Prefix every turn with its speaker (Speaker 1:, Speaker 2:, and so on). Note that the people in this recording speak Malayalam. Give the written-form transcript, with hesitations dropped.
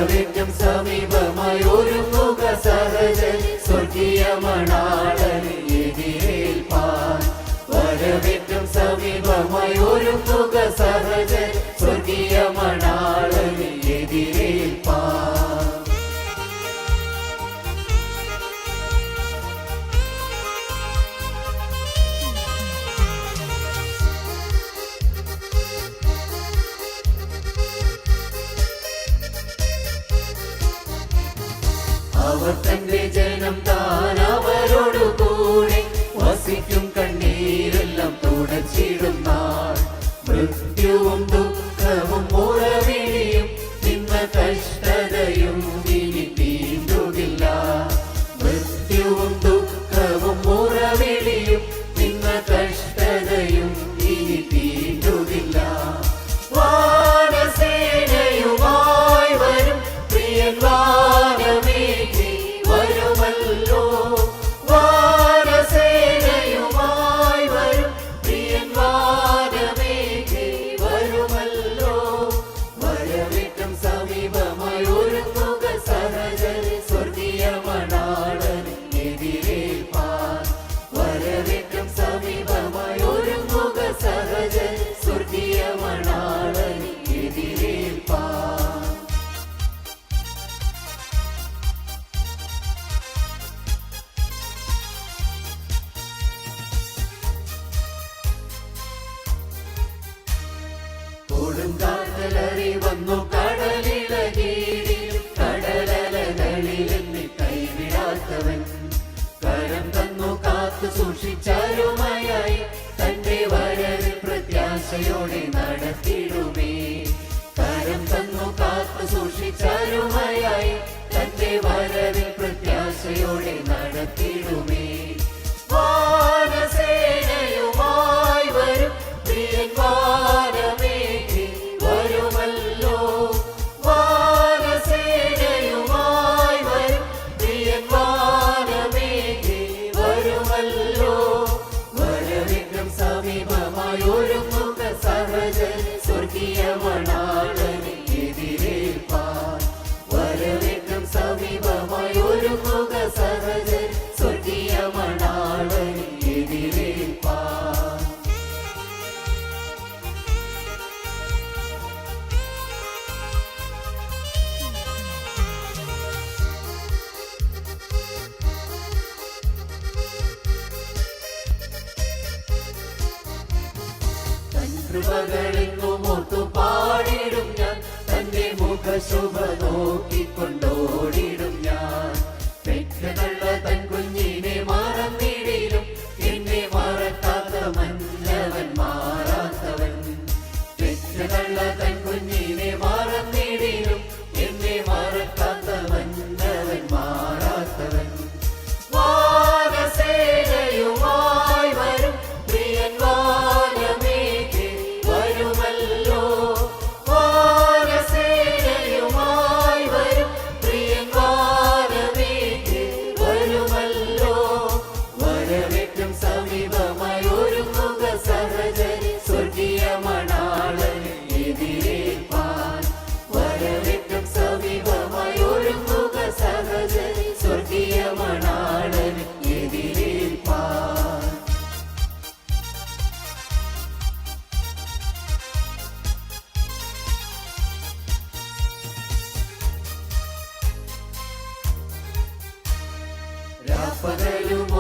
Speaker 1: വരവേറ്റം സമീപമായി ഒരുങ്ങുക സഹജൻ സ്വർഗീയ മണാളനെ എതിരേൽപ്പാൻ. വരവേറ്റം സമീപമായി ഒരുങ്ങുക സഹജൻ സ്വർഗീയ മണാളനെ എതിരേൽപ്പാൻ. അവർ തന്റെ ജനം താൻ അവരോടു കൂടെ വസിക്കും. കണ്ണീരെല്ലാം തുടച്ചിടും നാൾ. മൃത്യുവും ദുഃഖവും മുറവിളിയും നിന്ന കഷ്ടതയും ഇനി തീണ്ടുകില്ല. മൃത്യുവും ദുഃഖവും മുറവിളിയും നിന്ന കഷ്ടതയും ഇനി തീണ്ടുകില്ല. വാനസേനയുമായി വരും പ്രിയൻ വാനമേഘി വരുമല്ലോ. വാനസേനയുമായി വരും പ്രിയൻ വാനമേഘി വരുമല്ലോ. വരവേറ്റം സമീപമായി ഒരുങ്ങുക സഹജൻ സ്വർഗീയ മണാളനെ എതിരേൽപ്പാൻ. വരവേറ്റം സമീപമായി ഒരുങ്ങുക സഹജൻ സ്വർഗീയ മണാളനെ എതിരേൽപ്പാൻ. കൊടുങ്കാറ്റലറി വന്നു കടലിളകീടിലും കടലലകളിൽ എന്നെ കൈവിടാത്തവൻ. കരം തന്നു കാത്തു സൂക്ഷിച്ചാരുമയായി തന്റെ വരവിൽ പ്രത്യാശയോടെ നടത്തിടുമേ. കരം തന്നു കാത്തു സൂക്ഷിച്ചാരുമയായി തന്റെ വരവിൽ പ്രത്യാശയോടെ നടത്തിടുമേ. വാനസേനയുമായി വരും പ്രിയൻ വാനമേഘി വരുമല്ലോ. വാനസേനയുമായി വരും പ്രിയൻ വാനമേഘി വരുമല്ലോ. വരവേറ്റം സമീപമായി ഒരുങ്ങുക സഹജൻ സ്വർഗീയ മണാളനെ എതിരേൽപ്പാൻ. വരവേറ്റം സമീപമായി ഒരുങ്ങുക സഹജൻ സ്വർഗീയ മണാളനെ എതിരേൽപ്പാൻ. കൃപകളെങ്ങും ഓർത്തു പാടിടും ഞാൻ. തന്റെ മുഖശോഭ നോക്കിക്കൊണ്ടോടിടും ഞാൻ. പെറ്റതള്ള തൻ കുഞ്ഞിനെ മറന്നിടിലും എന്നെ മറക്കാത്ത മന്നവൻ മാറാത്തവൻ. പെറ്റതള്ള തൻ കുഞ്ഞിനെ മറന്നിടിലും എന്നെ മറക്കാത്ത മന്നവൻ മാറാത്തവൻ. വാനസേനയുമായി വരും പ്രിയൻ വാനമേഘി വരുമല്ലോ. വാനസേനയുമായി വരും പ്രിയൻ വാനമേഘി വരുമല്ലോ. വരവേറ്റം സമീപമായി ഒരുങ്ങുക സഹജൻ സ്വർഗീയ മണാളനെ എതിരേൽപ്പാൻ. വരവേറ്റം സമീപമായി ഒരുങ്ങുക സഹജൻ സ്വർഗീയ മണാളനെ എതിരേൽപ്പാൻ. രാപ്പകലും